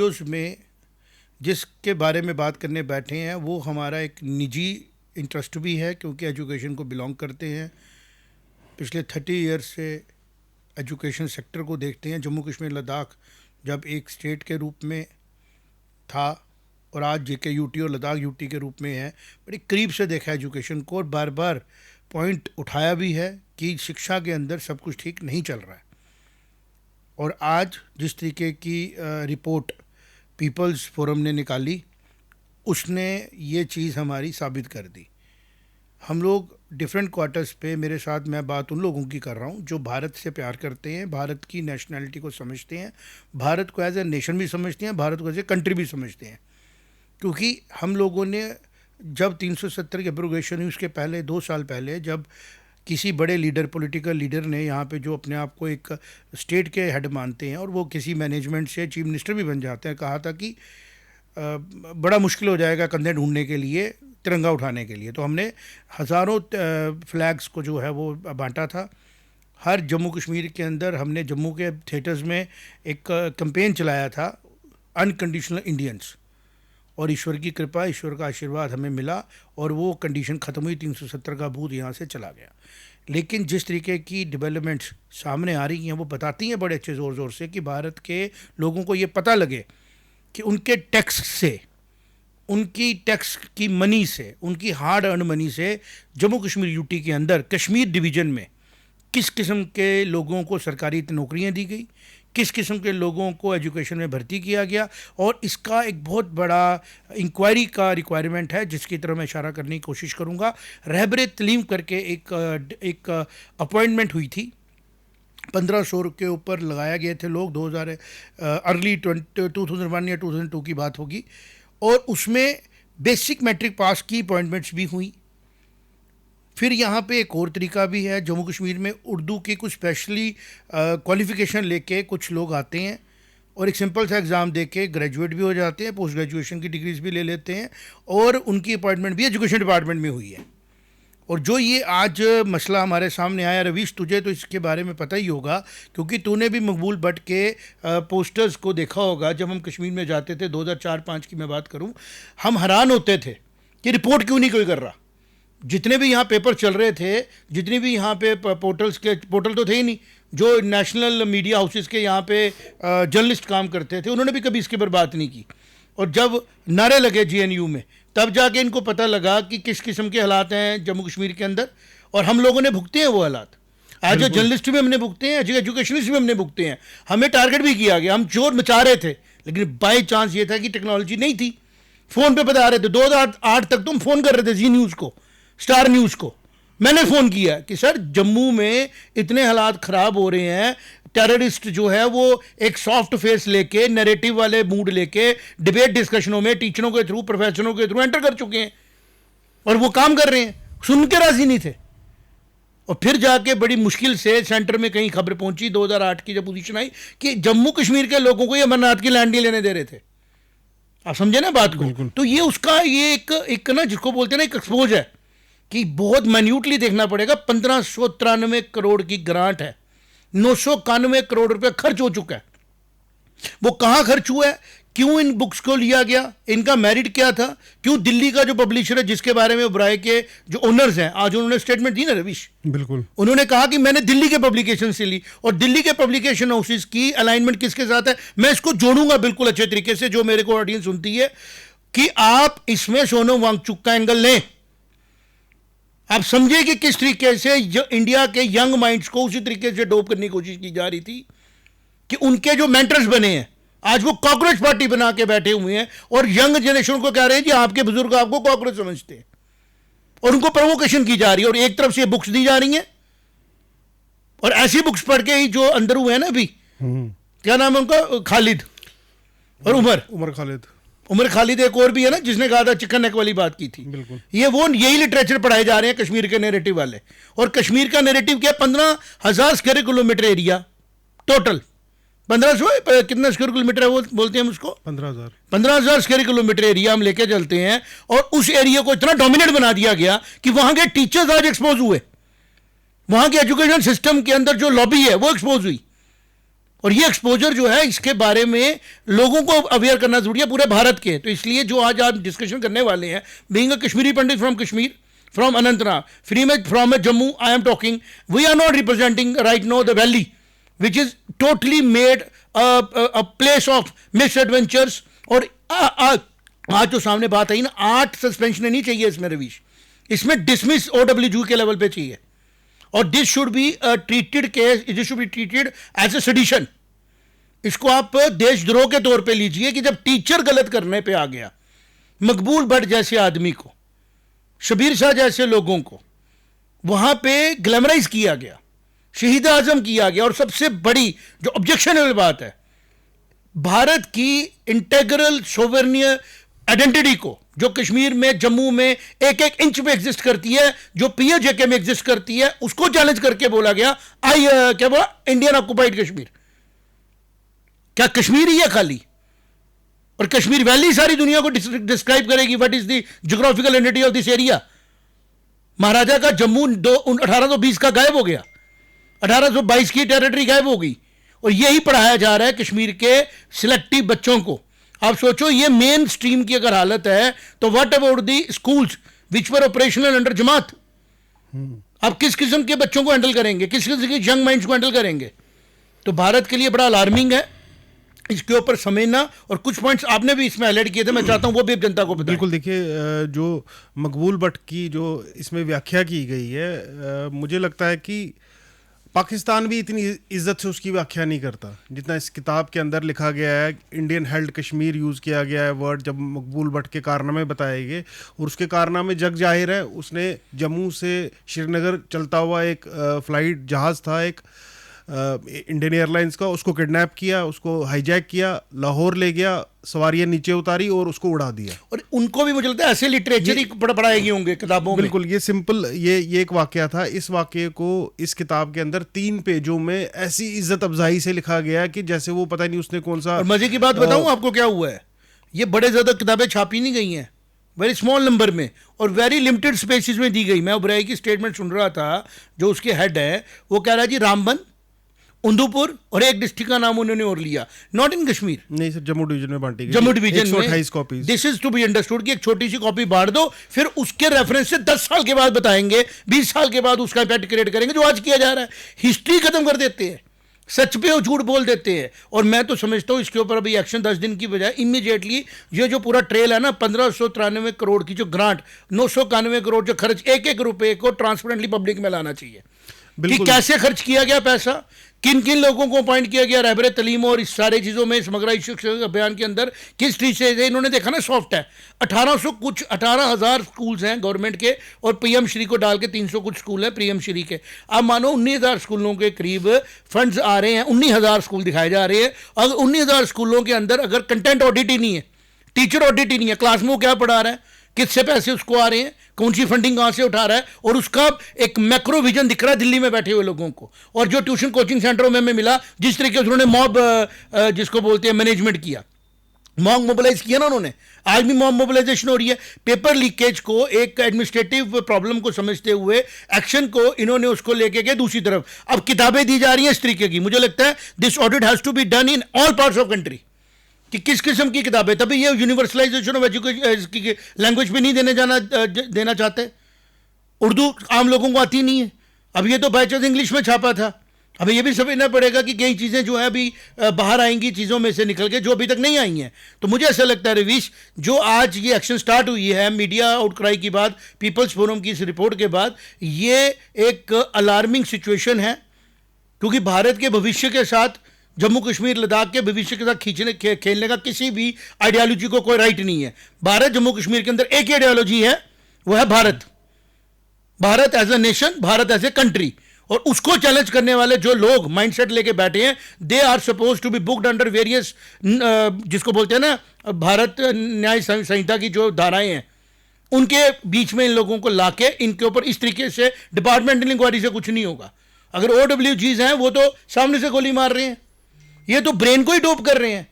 Videos में जिसके बारे में बात करने बैठे हैं वो हमारा एक निजी इंटरेस्ट भी है, क्योंकि एजुकेशन को बिलोंग करते हैं। पिछले 30 ईयर्स से एजुकेशन सेक्टर को देखते हैं। जम्मू कश्मीर लद्दाख जब एक स्टेट के रूप में था और आज जेके यूटी और लद्दाख यूटी के रूप में है, बड़ी करीब से देखा एजुकेशन को और बार बार पॉइंट उठाया भी है कि शिक्षा के अंदर सब कुछ ठीक नहीं चल रहा है। और आज जिस तरीके की रिपोर्ट पीपल्स फोरम ने निकाली, उसने ये चीज़ हमारी साबित कर दी। हम लोग डिफरेंट क्वार्टर्स पे, मेरे साथ मैं बात उन लोगों की कर रहा हूँ जो भारत से प्यार करते हैं, भारत की नेशनैलिटी को समझते हैं, भारत को एज ए नेशन भी समझते हैं, भारत को एज ए कंट्री भी समझते हैं। क्योंकि हम लोगों ने जब 370 की एब्रोगेशन हुई, उसके पहले 2 साल पहले जब किसी बड़े लीडर, पॉलिटिकल लीडर ने यहाँ पे जो अपने आप को एक स्टेट के हेड मानते हैं और वो किसी मैनेजमेंट से चीफ मिनिस्टर भी बन जाते हैं, कहा था कि बड़ा मुश्किल हो जाएगा कंधे ढूंढने के लिए, तिरंगा उठाने के लिए। तो हमने हज़ारों फ्लैग्स को जो है वो बांटा था। हर जम्मू कश्मीर के अंदर हमने जम्मू के थिएटर्स में एक कैंपेन चलाया था, अनकंडीशनल इंडियंस, और ईश्वर की कृपा, ईश्वर का आशीर्वाद हमें मिला और वो कंडीशन ख़त्म हुई। 370 का बूथ यहाँ से चला गया। लेकिन जिस तरीके की डेवलपमेंट्स सामने आ रही हैं वो बताती हैं बड़े अच्छे ज़ोर ज़ोर से कि भारत के लोगों को ये पता लगे कि उनके टैक्स से, उनकी टैक्स की मनी से, उनकी हार्ड अर्न मनी से जम्मू कश्मीर यूटी के अंदर कश्मीर डिवीज़न में किस किस्म के लोगों को सरकारी नौकरियां दी गई, किस किस्म के लोगों को एजुकेशन में भर्ती किया गया। और इसका एक बहुत बड़ा इंक्वायरी का रिक्वायरमेंट है, जिसकी तरफ मैं इशारा करने की कोशिश करूँगा। रहबर तलीम करके एक अपॉइंटमेंट हुई थी, 1500 के ऊपर लगाया गए थे लोग। 2001 या 2002 की बात होगी। और उसमें बेसिक मैट्रिक पास की अपॉइंटमेंट्स भी हुई। फिर यहाँ पे एक और तरीका भी है, जम्मू कश्मीर में उर्दू की कुछ स्पेशली क्वालिफ़िकेशन लेके कुछ लोग आते हैं और एक सिंपल सा एग्ज़ाम दे के ग्रेजुएट भी हो जाते हैं, पोस्ट ग्रेजुएशन की डिग्रीज भी ले लेते हैं और उनकी अपॉइंटमेंट भी एजुकेशन डिपार्टमेंट में हुई है। और जो ये आज मसला हमारे सामने आया, रवीश तुझे तो इसके बारे में पता ही होगा, क्योंकि तूने भी मकबूल भट्ट के पोस्टर्स को देखा होगा। जब हम कश्मीर में जाते थे 2004-05 की मैं बात करूं, हम हैरान होते थे कि रिपोर्ट क्यों नहीं कोई कर रहा। जितने भी यहाँ पेपर चल रहे थे, जितने भी यहाँ पे पोर्टल तो थे ही नहीं, जो नेशनल मीडिया हाउसेस के यहाँ पे जर्नलिस्ट काम करते थे, उन्होंने भी कभी इसके पर बात नहीं की। और जब नारे लगे JNU में, तब जाके इनको पता लगा कि किस किस्म के हालात हैं जम्मू कश्मीर के अंदर, और हम लोगों ने भुगते हैं वो हालात। आज जर्नलिस्ट भी हमने भुगते हैं, एजुकेशनिस्ट भी हमने भुगते हैं। हमें टारगेट भी किया गया, हम चोर मचा रहे थे, लेकिन बाई चांस ये था कि टेक्नोलॉजी नहीं थी, फ़ोन पे बता रहे थे। 2008 तक तुम फ़ोन कर रहे थे जी न्यूज़ को, स्टार न्यूज़ को। मैंने फ़ोन किया कि सर जम्मू में इतने हालात ख़राब हो रहे हैं, टेररिस्ट जो है वो एक सॉफ्ट फेस लेके, नैरेटिव वाले मूड लेके डिबेट डिस्कशनों में टीचरों के थ्रू, प्रोफेसरों के थ्रू एंटर कर चुके हैं और वो काम कर रहे हैं, सुन के राजी नहीं थे। और फिर जाके बड़ी मुश्किल से सेंटर में कहीं खबर पहुंची 2008 की जब पोजीशन आई कि जम्मू कश्मीर के लोगों को ये अमरनाथ की लैंड नहीं लेने दे रहे थे। आप समझे ना बात को? तो ये उसका ये एक ना, जिसको बोलते हैं ना, एक एक्सपोज है कि बहुत माइन्यूटली देखना पड़ेगा। 1593 करोड़ की ग्रांट है, 991 करोड़ रुपए खर्च हो चुका है। वो कहाँ खर्च हुआ है, क्यों इन बुक्स को लिया गया, इनका मेरिट क्या था, क्यों दिल्ली का जो पब्लिशर है जिसके बारे में ओबराय के जो ओनर्स हैं, आज उन्होंने स्टेटमेंट दी ना रवीश, बिल्कुल उन्होंने कहा कि मैंने दिल्ली के पब्लिकेशन से ली और दिल्ली के पब्लिकेशन हाउसेस की अलाइनमेंट किसके साथ है। मैं इसको जोड़ूंगा बिल्कुल अच्छे तरीके से, जो मेरे को ऑडियंस सुनती है, कि आप इसमें सोनम वांगचुक का एंगल लें। आप समझे कि किस तरीके से इंडिया के यंग माइंड्स को उसी तरीके से डोप करने की कोशिश की जा रही थी कि उनके जो मेंटर्स बने हैं आज वो कॉकरोच पार्टी बना के बैठे हुए हैं और यंग जनरेशन को कह रहे हैं कि आपके बुजुर्ग आपको कॉकरोच समझते हैं, और उनको प्रोवोकेशन की जा रही है। और एक तरफ से बुक्स दी जा रही हैं, और ऐसी बुक्स पढ़ के ही जो अंदर हुए हैं ना अभी, क्या नाम है उनका, खालिद और उमर खालिद एक और भी है ना, जिसने कहा था चिकन नेक वाली बात की थी। बिल्कुल ये वो यही लिटरेचर पढ़ाए जा रहे हैं कश्मीर के नैरेटिव वाले। और कश्मीर का नैरेटिव क्या, 15,000 स्क्वायर किलोमीटर एरिया टोटल, 1500 कितना स्क्वायर किलोमीटर है वो बोलते हैं हम उसको, 15,000 स्क्वायर किलोमीटर एरिया हम लेके चलते हैं। और उस एरिया को इतना डोमिनेट बना दिया गया कि वहां के टीचर्स आज एक्सपोज हुए, वहां के एजुकेशन सिस्टम के अंदर जो लॉबी है वो एक्सपोज हुई। और ये एक्सपोजर जो है इसके बारे में लोगों को अवेयर करना जरूरी है पूरे भारत के। तो इसलिए जो आज आप डिस्कशन करने वाले हैं, being a Kashmiri Pandit from Kashmir, from Anantnag, from Jammu, I am talking, we are not representing right no the valley which is totally made a place of misadventures. और आज जो सामने बात आई ना, 8 सस्पेंशन नहीं चाहिए इसमें रवीश, इसमें डिसमिस OWG के लेवल पे चाहिए। और this should be treated case, this should be treated as a sedition. इसको आप देशद्रोह के तौर पे लीजिए कि जब टीचर गलत करने पे आ गया, मकबूल भट्ट जैसे आदमी को, शबीर शाह जैसे लोगों को वहां पे ग्लैमराइज किया गया, शहीद आजम किया गया। और सबसे बड़ी जो ऑब्जेक्शनेबल बात है, भारत की इंटेग्रल सोवरेनियन आइडेंटिटी को, जो कश्मीर में, जम्मू में एक एक इंच में एग्जिस्ट करती है, जो PAJK में एग्जिस्ट करती है, उसको चैलेंज करके बोला गया क्या बोला, इंडियन ऑक्युपाइड कश्मीर। क्या कश्मीर ही है खाली? और कश्मीर वैली सारी दुनिया को डिस्क्राइब करेगी what is the geographical identity of this area. महाराजा का जम्मू 1820 का गायब हो गया, 1822 की टेरिटरी गायब हो गई, और यही पढ़ाया जा रहा है कश्मीर के सिलेक्टिव बच्चों को। आप सोचो, ये मेन स्ट्रीम की अगर हालत है तो what about the schools which were operational under Jamaat? आप किस किस्म के बच्चों को हैंडल करेंगे, किस किस्म के यंग माइंड्स को हैंडल करेंगे? तो भारत के लिए बड़ा अलार्मिंग है, इसके ऊपर समझना। और कुछ पॉइंट्स आपने भी इसमें हाईलाइट किए थे, मैं चाहता हूं वो भी जनता को बताएं। बिल्कुल, देखिए जो मकबूल भट्ट की जो इसमें व्याख्या की गई है, मुझे लगता है कि पाकिस्तान भी इतनी इज्जत से उसकी व्याख्या नहीं करता जितना इस किताब के अंदर लिखा गया है। इंडियन हेल्ड कश्मीर यूज़ किया गया है वर्ड जब मकबूल भट्ट के कारनामे बताए गए, और उसके कारनामे जग जाहिर है। उसने जम्मू से श्रीनगर चलता हुआ एक फ़्लाइट जहाज़ था, एक इंडियन एयरलाइंस का, उसको किडनैप किया, उसको हाईजैक किया, लाहौर ले गया, सवारियां नीचे उतारी और उसको उड़ा दिया। और उनको भी मुझे लगता है ऐसे लिटरेचर ही पढ़ाएगी होंगे किताबों में। बिल्कुल, ये सिंपल ये एक वाकया था। इस वाकये को इस किताब के अंदर 3 पेजों में ऐसी इज्जत अफजाई से लिखा गया कि जैसे वो पता नहीं उसने कौन सा। और मजे की बात बताऊं आपको क्या हुआ है, ये बड़े ज्यादा किताबें छापी नहीं गई हैं, वेरी स्मॉल नंबर में और वेरी लिमिटेड स्पेसिस में दी गई। मैं ओबराई की स्टेटमेंट सुन रहा था, जो उसके हेड है, वो कह रहा है जी रामबन, उधमपुर और एक डिस्ट्रिक्ट का नाम उन्होंने और लिया, नॉट इन कश्मीर। नहीं सर, जम्मू डिवीजन में बांटी गई, जम्मू डिवीजन में 128 copies. This is to be understood कि एक छोटी सी कॉपी बांट दो, फिर उसके रेफरेंस से 10 साल के बाद बताएंगे, 20 साल के बाद उसका इम्पैक्ट क्रिएट करेंगे, जो आज किया जा रहा है। हिस्ट्री खत्म कर देते हैं, सच पे वो झूठ बोल देते हैं। और मैं तो समझता हूँ इसके ऊपर अभी एक्शन 10 दिन की बजाय इमीडिएटली ये जो पूरा ट्रेल है ना, 1593 करोड़ की जो ग्रांट, 991 करोड़ जो खर्च, एक एक रुपए को ट्रांसपेरेंटली पब्लिक में लाना चाहिए कि कैसे खर्च किया गया पैसा, किन किन लोगों को अपॉइंट किया गया रहबर तलीम और इस सारे चीज़ों में, समग्र शिक्षा अभियान के अंदर किस तरीके से इन्होंने देखा ना। सॉफ्ट है 18,000 स्कूल्स हैं गवर्नमेंट के, और पीएम श्री को डाल के 300 कुछ स्कूल हैं पीएम श्री के। अब मानो 19,000 स्कूलों के करीब फंड्स आ रहे हैं, 19,000 स्कूल दिखाए जा रहे हैं। अगर 19,000 स्कूलों के अंदर अगर कंटेंट ऑडिट ही नहीं है, टीचर ऑडिट ही नहीं है, क्लास में वो क्या पढ़ा रहा है, किससे पैसे उसको आ रहे हैं, कौन सी फंडिंग कहां से उठा रहा है, और उसका एक मैक्रो विजन दिख रहा है दिल्ली में बैठे हुए लोगों को। और जो ट्यूशन कोचिंग सेंटरों में हमें मिला, जिस तरीके से उन्होंने मॉब जिसको बोलते हैं मैनेजमेंट किया, मॉब मोबिलाइज किया ना उन्होंने, आज भी मॉब मोबिलाइजेशन हो रही है। पेपर लीकेज को एक एडमिनिस्ट्रेटिव प्रॉब्लम को समझते हुए एक्शन को इन्होंने उसको लेके गए दूसरी तरफ। अब किताबें दी जा रही हैं इस तरीके की। मुझे लगता है this audit has to be done in all parts of country कि किस किस्म की किताबें, तभी ये यूनिवर्सलाइजेशन ऑफ एजुकेशन लैंग्वेज पे नहीं देना चाहते। उर्दू आम लोगों को आती नहीं है, अब ये तो बाय चांस इंग्लिश में छापा था। हमें ये भी समझना पड़ेगा कि कई चीज़ें जो है अभी बाहर आएंगी चीज़ों में से निकल के, जो अभी तक नहीं आई हैं। तो मुझे ऐसा लगता है रवीश, जो आज ये एक्शन स्टार्ट हुई है मीडिया आउटक्राई की बाद, पीपल्स फोरम की इस रिपोर्ट के बाद, ये एक अलार्मिंग सिचुएशन है, क्योंकि भारत के भविष्य के साथ, जम्मू कश्मीर लद्दाख के भविष्य के साथ खेलने का किसी भी आइडियोलॉजी को कोई राइट नहीं है। भारत जम्मू कश्मीर के अंदर एक ही आइडियोलॉजी है, वो है Bharat, Bharat as a nation, Bharat as a country. और उसको चैलेंज करने वाले जो लोग माइंडसेट लेके बैठे हैं, they are suppose to be booked under various, जिसको बोलते हैं ना भारत न्याय संहिता की जो धाराएं हैं, उनके बीच में इन लोगों को लाके इनके ऊपर इस तरीके से डिपार्टमेंटल इंक्वायरी से कुछ नहीं होगा। अगर OWGs हैं वो तो सामने से गोली मार रहे हैं, ये तो ब्रेन को ही डोप कर रहे हैं।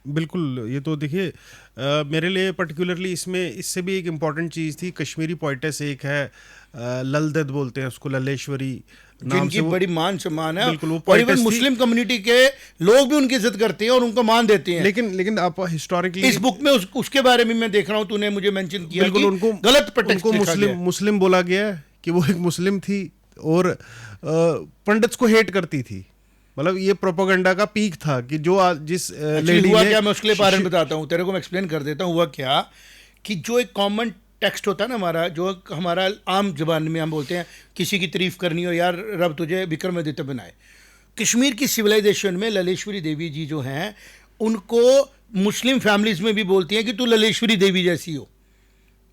बिल्कुल, ये तो देखिए मेरे लिए पर्टिकुलरली इसमें इससे भी एक इम्पॉर्टेंट चीज़ थी। कश्मीरी पोइटेस एक है, लल दद बोलते हैं उसको, लल्लेश्वरी, नाम जिनकी से वो बड़ी मान सम्मान है, बिल्कुल वो और इवन poetess थी। मुस्लिम कम्युनिटी के लोग भी उनकी इज्जत करते हैं और उनको मान देते हैं। लेकिन आप हिस्टोरिकली इस बुक में उसके बारे में मैं देख रहा हूं, तूने मुझे मेंशन किया बिल्कुल कि उनको गलत प्रटेक्स्ट उनको लिखा गया है। मुस्लिम बोला गया है कि वो एक मुस्लिम थी और पंडित्स को हेट करती थी। मतलब ये प्रोपेगेंडा का पीक था कि जो जिस लेडी हुआ ने क्या, मैं उसके लिए कारण बताता हूँ तेरे को, मैं एक्सप्लेन कर देता हूँ। हुआ क्या कि जो एक कॉमन टेक्स्ट होता है ना हमारा, जो हमारा आम जबान में हम बोलते हैं, किसी की तारीफ करनी हो, यार रब तुझे विक्रमादित्य बनाए। कश्मीर की सिविलाइजेशन में ललेश्वरी देवी जी जो हैं, उनको मुस्लिम फैमिलीज में भी बोलती हैं कि तू ललेश्वरी देवी जैसी हो,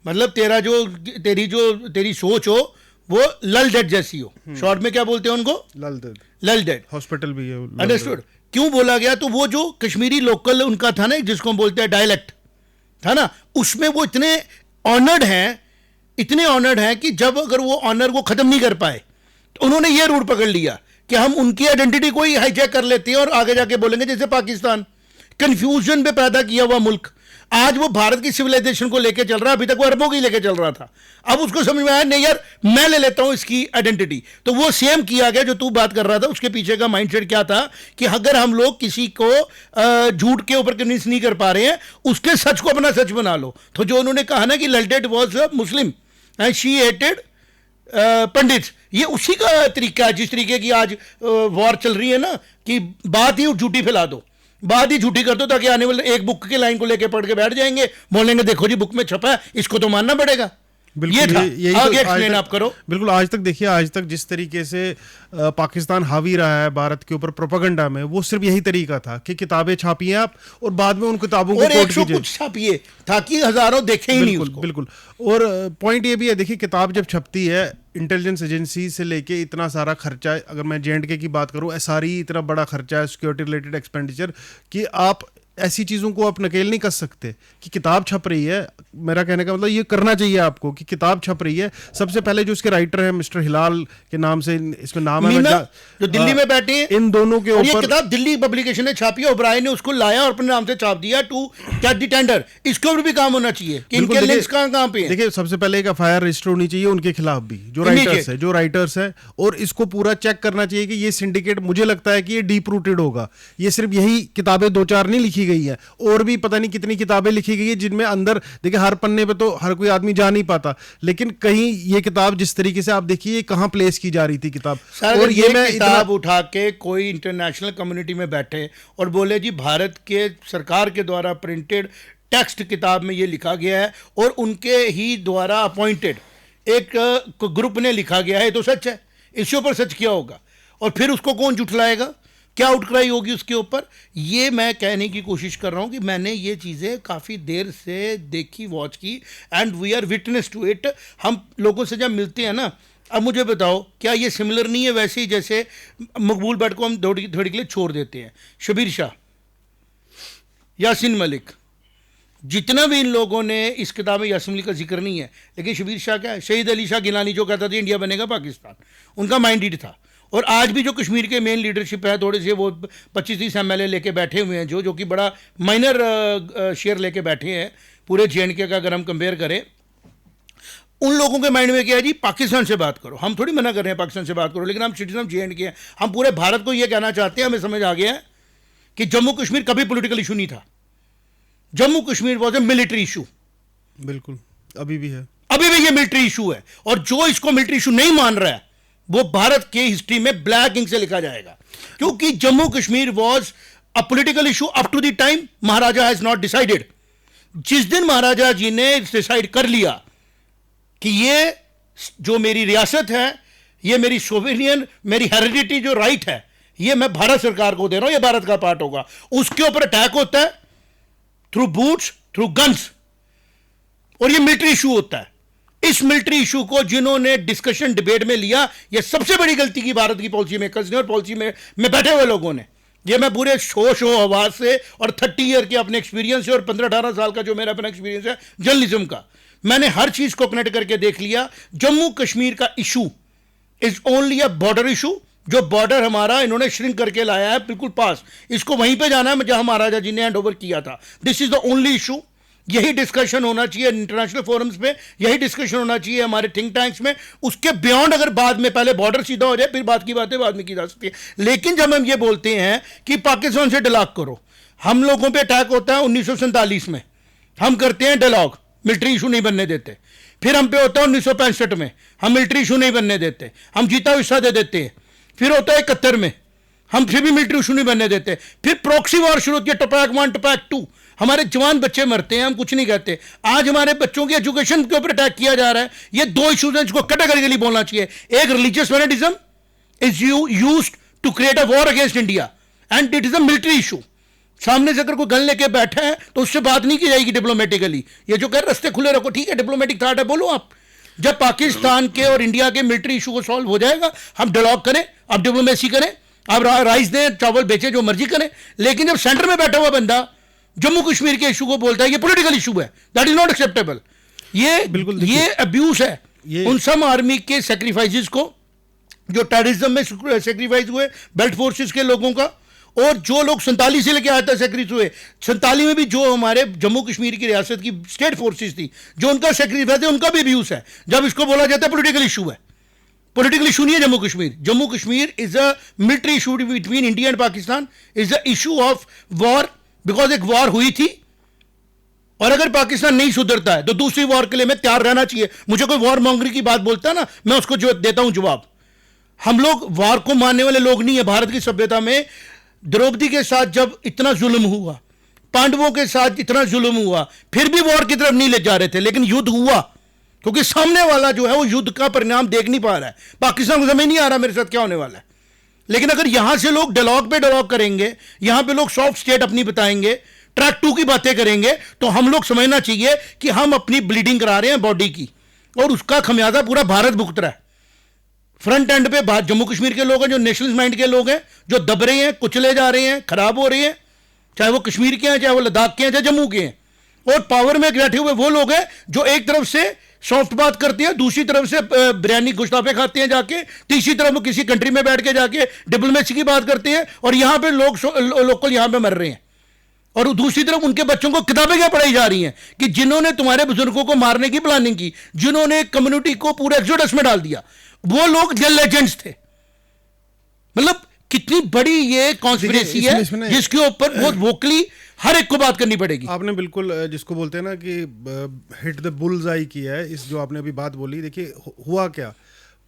मतलब तेरी सोच हो वो लल डेड जैसी हो। शॉर्ट में क्या बोलते हैं उनको? लल डेड। हॉस्पिटल भी है। अंडरस्टूड। क्यों बोला गया? तो वो जो कश्मीरी लोकल उनका था ना, जिसको हम बोलते हैं डायलेक्ट था ना, उसमें वो इतने ऑनर्ड हैं कि जब अगर वो ऑनर को खत्म नहीं कर पाए तो उन्होंने ये रूट पकड़ लिया कि हम उनकी आइडेंटिटी को ही हाईजैक कर लेते हैं और आगे जाके बोलेंगे, जैसे पाकिस्तान कंफ्यूजन पे पैदा किया हुआ मुल्क। आज वो भारत की सिविलाइजेशन को लेके चल रहा है, अभी तक वो अरबों की लेके चल रहा था। अब उसको समझ में आया नहीं यार मैं ले लेता हूं इसकी आइडेंटिटी, तो वो सेम किया गया जो तू बात कर रहा था। उसके पीछे का माइंडसेट क्या था कि अगर हम लोग किसी को झूठ के ऊपर कन्विंस नहीं कर पा रहे हैं, उसके सच को अपना सच बना लो। तो जो उन्होंने कहा ना कि Lal Ded was Muslim and she hated Pandit, ये उसी का तरीका है जिस तरीके की आज वॉर चल रही है ना, कि बात ही झूठी फैला दो, बात ही झूठी कर दो, ताकि आने वाले एक बुक की लाइन को लेके पढ़ के बैठ जाएंगे, बोलेंगे देखो जी बुक में छपा है, इसको तो मानना पड़ेगा। ये था। आगे एक्सप्लेन आप करो। बिल्कुल। आज तक देखिए, आज तक जिस तरीके से पाकिस्तान हावी रहा है भारत के ऊपर प्रोपेगेंडा में, वो सिर्फ यही तरीका था कि किताबें छापिए आप और बाद में उन किताबों को कोट कीजिए, कुछ छापिए ताकि हजारों देखें ही नहीं उसको। बिल्कुल। और पॉइंट ये भी है, देखिए किताब जब छपती है, इंटेलिजेंस एजेंसी से लेके इतना सारा खर्चा, अगर मैं J&K की बात करूं, SRE इतना बड़ा खर्चा है, सिक्योरिटी रिलेटेड एक्सपेंडिचर, कि आप ऐसी चीज़ों को आप नकेल नहीं कर सकते कि किताब छप रही है। मेरा कहने का मतलब ये करना चाहिए आपको कि किताब छप रही है। सबसे पहले जो इसके राइटर हैं मिस्टर हिलाल के नाम से इसमें नाम है, जो दिल्ली में बैठे हैं, इन दोनों के ऊपर किताब दिल्ली पब्लिकेशन ने छापी है, ओबराय ने उसको लाया और अपने नाम से छाप दिया, टू कैच द टेंडर। इसके ऊपर भी काम होना चाहिए कि इनके लिंक्स कहां पे हैं। देखिए सबसे पहले एक FIR रजिस्टर होनी चाहिए उनके खिलाफ भी, जो राइटर्स है, और इसको पूरा चेक करना चाहिए कि ये सिंडिकेट, मुझे लगता है कि ये डीप रूटेड होगा। ये सिर्फ यही किताबें 2-4 नहीं लिखी गई है, और भी पता नहीं कितनी किताबें लिखी गई है, जिनमें अंदर देखिए हर पन्ने पे तो हर कोई आदमी जा नहीं पाता, लेकिन कहीं ये किताब जिस तरीके से आप देखिए कहां प्लेस की जा रही थी किताब, और ये मैं किताब उठा के कोई इंटरनेशनल कम्युनिटी में बैठे और बोले जी भारत के सरकार के द्वारा प्रिंटेड टेक्स्ट किताब में ये लिखा गया है और उनके ही द्वारा अपॉइंटेड एक ग्रुप ने लिखा गया है, तो सच है, इसके ऊपर सच क्या होगा? और फिर उसको कौन जुटलाएगा? क्या आउटक्राई होगी उसके ऊपर? ये मैं कहने की कोशिश कर रहा हूँ कि मैंने ये चीज़ें काफ़ी देर से देखी, वॉच की, and we are witness to it. हम लोगों से जब मिलते हैं ना, अब मुझे बताओ क्या ये सिमिलर नहीं है वैसे ही जैसे मकबूल भट्ट को हम थोड़ी के लिए छोड़ देते हैं, शबीर शाह, यासीन मलिक, जितना भी इन लोगों ने इस किताब में यासीन मलिक का जिक्र नहीं है, लेकिन शबीर शाह क्या है, शहीद अली शाह गिलानी जो कहता था इंडिया बनेगा पाकिस्तान, उनका माइंडेड था। और आज भी जो कश्मीर के मेन लीडरशिप है, थोड़े से वो 25-30 MLA लेके बैठे हुए हैं, जो कि बड़ा माइनर शेयर लेके बैठे हैं पूरे J&K का, अगर हम कंपेयर करें, उन लोगों के माइंड में क्या है जी, पाकिस्तान से बात करो। हम थोड़ी मना कर रहे हैं पाकिस्तान से बात करो, लेकिन हम सिटीजन ऑफ J&K हैं, हम पूरे भारत को ये कहना चाहते हैं, हमें समझ आ गया है कि जम्मू कश्मीर कभी पॉलिटिकल इशू नहीं था, Jammu Kashmir was a military issue. बिल्कुल, अभी भी है, अभी भी ये मिलिट्री इशू है, और जो इसको मिलिट्री इशू नहीं मान रहा है वो भारत के हिस्ट्री में ब्लैक इंक से लिखा जाएगा, क्योंकि Jammu Kashmir was a political issue up to the time Maharaja has not decided. जिस दिन महाराजा जी ने डिसाइड कर लिया कि ये जो मेरी रियासत है, ये मेरी सोवेरियन, मेरी हेरिडिटी जो राइट है, ये मैं भारत सरकार को दे रहा हूं, ये भारत का पार्ट होगा, उसके ऊपर अटैक होता है थ्रू बूट्स, थ्रू गन्स, और ये मिलिट्री इशू होता है। इस मिलिट्री इशू को जिन्होंने डिस्कशन डिबेट में लिया, ये सबसे बड़ी गलती की भारत की पॉलिसी मेकर्स ने और पॉलिसी में बैठे हुए लोगों ने। ये मैं पूरे शो आवाज से और 30 ईयर के अपने एक्सपीरियंस से और 15-18 साल का जो मेरा अपना एक्सपीरियंस है जर्नलिज्म का, मैंने हर चीज को कनेक्ट करके देख लिया। जम्मू कश्मीर का issue is only a border issue, जो बॉर्डर हमारा इन्होंने श्रिंक करके लाया है बिल्कुल पास, इसको वहीं पे जाना है जहां महाराजा जी ने हैंड ओवर किया था। This is the only issue, यही डिस्कशन होना चाहिए इंटरनेशनल फोरम्स में, यही डिस्कशन होना चाहिए हमारे थिंक टैंक्स में। उसके बियॉन्ड अगर बाद में पहले बॉर्डर सीधा हो जाए फिर बात की बातें बाद में की जा सकती है। लेकिन जब हम ये बोलते हैं कि पाकिस्तान से डिलॉग करो, हम लोगों पे अटैक होता है 1947 में, हम करते हैं डिलॉग, मिलिट्री इशू नहीं बनने देते। फिर हम पे होता है 1965 में, हम मिलिट्री इशू नहीं बनने देते, हम जीता हिस्सा दे देते हैं। फिर होता है 71 में, हम फिर भी मिलिट्री इशू नहीं बनने देते। फिर प्रॉक्सी वॉर शुरू होती है, टपैक 1 टपैक 2, हमारे जवान बच्चे मरते हैं, हम कुछ नहीं कहते। आज हमारे बच्चों की एजुकेशन के ऊपर अटैक किया जा रहा है। ये दो इशूज हैं जिसको कैटेगरिकली बोलना चाहिए। एक religious fanaticism is used to create a war against India and it is a military issue. सामने से अगर कोई गन लेके बैठा है तो उससे बात नहीं की जाएगी डिप्लोमेटिकली। ये जो कह रहे रास्ते खुले रखो, ठीक है, डिप्लोमेटिक थॉट है, बोलो आप। जब पाकिस्तान के और इंडिया के मिलिट्री इशू को सॉल्व हो जाएगा, हम डिलॉग करें, आप डिप्लोमेसी करें, आप राइस दें, चावल बेचे, जो मर्जी करें। लेकिन जब सेंटर में बैठा हुआ बंदा जम्मू कश्मीर के इशू को बोलता है ये पॉलिटिकल इशू है, दैट इज नॉट एक्सेप्टेबल। ये अब्यूज है उन सब आर्मी के सेक्रीफाइसेस को, जो टेररिज्म में सेक्रीफाइस हुए बेल्ट फोर्सेस के लोगों का, और जो लोग 47 से लेके आया था सेक्रीफाइस हुए। 47 में भी जो हमारे जम्मू कश्मीर की रियासत की स्टेट फोर्सेस थी, जो उनका सेक्रीफाइस है, उनका भी अब्यूज है। जब इसको बोला जाता है पॉलिटिकल इशू है, पॉलिटिकल इशू नहीं है Jammu Kashmir. Jammu Kashmir is a military issue between India and Pakistan, is a issue of war, because एक वॉर हुई थी और अगर पाकिस्तान नहीं सुधरता है तो दूसरी वॉर के लिए मैं तैयार रहना चाहिए। मुझे कोई वॉर मॉन्गरी की बात बोलता है ना, मैं उसको जो देता हूं जवाब। हम लोग वॉर को मानने वाले लोग नहीं है। भारत की सभ्यता में द्रौपदी के साथ जब इतना जुल्म हुआ, पांडवों के साथ इतना जुल्म हुआ, फिर भी वॉर की तरफ नहीं ले जा रहे थे, लेकिन युद्ध हुआ क्योंकि सामने वाला जो है वो युद्ध का परिणाम देख नहीं पा रहा है। पाकिस्तान को समझ नहीं आ रहा मेरे साथ क्या होने वाला है। लेकिन अगर यहां से लोग डिलॉग पे डिलॉग करेंगे, यहां पे लोग सॉफ्ट स्टेट अपनी बताएंगे, ट्रैक 2 की बातें करेंगे, तो हम लोग समझना चाहिए कि हम अपनी ब्लीडिंग करा रहे हैं बॉडी की, और उसका खमियाजा पूरा भारत भुगत रहा है। फ्रंट एंड पे जम्मू कश्मीर के लोग हैं, जो नेशनलिस्ट माइंड के लोग हैं, जो दब रहे हैं, कुचले जा रहे हैं, खराब हो रहे हैं, चाहे वो कश्मीर के हैं, चाहे वो लद्दाख के हैं, चाहे जम्मू के हैं। और पावर में बैठे हुए वो लोग हैं जो एक तरफ से सॉफ्ट बात करते हैं, दूसरी तरफ से बिरयानी गुस्ताफे खाते हैं जाके, तीसरी तरफ वो किसी कंट्री में बैठ के जाके डिप्लोमेसी की बात करते हैं, और यहां पे लोकल यहां पे मर रहे हैं। और दूसरी तरफ उनके बच्चों को किताबें क्या पढ़ाई जा रही हैं कि जिन्होंने तुम्हारे बुजुर्गों को मारने की प्लानिंग की, जिन्होंने कम्युनिटी को पूरे एक्सोडस में डाल दिया, वो लोग जेल लेजेंड्स थे। मतलब कितनी बड़ी ये कॉन्स्पिरेसी है जिसके ऊपर बहुत वोकली हर एक को बात करनी पड़ेगी। आपने बिल्कुल जिसको बोलते हैं ना कि हिट द बुल्स आई किया है, इस जो आपने अभी बात बोली। देखिए हुआ क्या,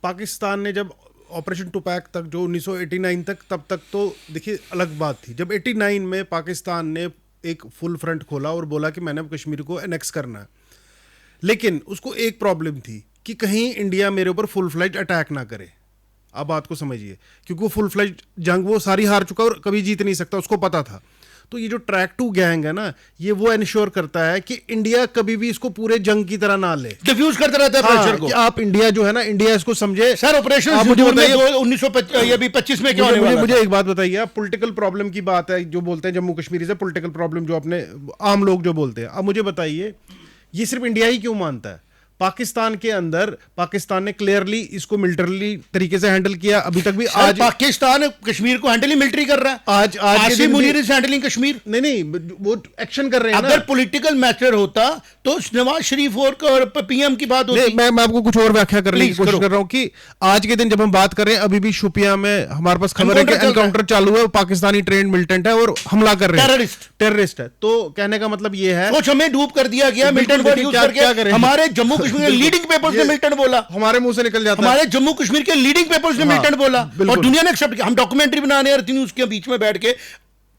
पाकिस्तान ने जब ऑपरेशन टुपैक तक, जो 1989 तक, तब तक तो देखिए अलग बात थी। जब 89 में पाकिस्तान ने एक फुल फ्रंट खोला और बोला कि मैंने कश्मीर को एनेक्स करना है, लेकिन उसको एक प्रॉब्लम थी कि कहीं इंडिया मेरे ऊपर फुल फ्लैज अटैक ना करे। अब बात को समझिए, क्योंकि वो फुल फ्लैज जंग वो सारी हार चुका और कभी जीत नहीं सकता, उसको पता था। तो ये जो ट्रैक 2 गैंग है ना, ये वो एंश्योर करता है कि इंडिया कभी भी इसको पूरे जंग की तरह ना ले, डिफ्यूज करता रहता है प्रेशर को। आप इंडिया जो है ना, इंडिया इसको समझे। सर ऑपरेशन मुझे बताइए 1925 में क्या होने वाला? मुझे एक बात बताइए, आप पॉलिटिकल प्रॉब्लम की बात है जो बोलते हैं जम्मू कश्मीर से पॉलिटिकल प्रॉब्लम, जो अपने आम लोग जो बोलते हैं। अब मुझे बताइए ये सिर्फ इंडिया ही क्यों मानता है? पाकिस्तान के अंदर पाकिस्तान ने क्लियरली इसको मिलिटरी तरीके से हैंडल किया। अभी तक भी आज पाकिस्तान कश्मीर को हैंडल मिलिट्री कर रहा है। आज आसिम मुनीर इज हैंडलिंग कश्मीर। नहीं, वो एक्शन कर रहे हैं। अगर पॉलिटिकल मैटर होता तो नवाज शरीफ और पीएम की बात होती। मैं आपको कुछ और व्याख्या करने की कोशिश कर रहा हूं कि आज के दिन जब हम बात कर रहे हैं, अभी भी शुपिया में हमारे पास खबर है कि एनकाउंटर चालू है, पाकिस्तानी ट्रेंड मिलिटेंट है और हमला कर रहे हैं, टेररिस्ट है। तो कहने का मतलब ये है कुछ हमें डूब कर दिया गया मिलिटेंट वर्ड यूज करके। हमारे जम्मू कश्मीर लीडिंग पेपर्स ने मिलिटेंट बोला, हमारे मुंह से निकल जाता है। हमारे जम्मू कश्मीर के लीडिंग पेपर्स ने मिलिटेंट बोला और दुनिया ने एक्सेप्ट किया। हम डॉक्यूमेंट्री बनाने और न्यूज के बीच में बैठ के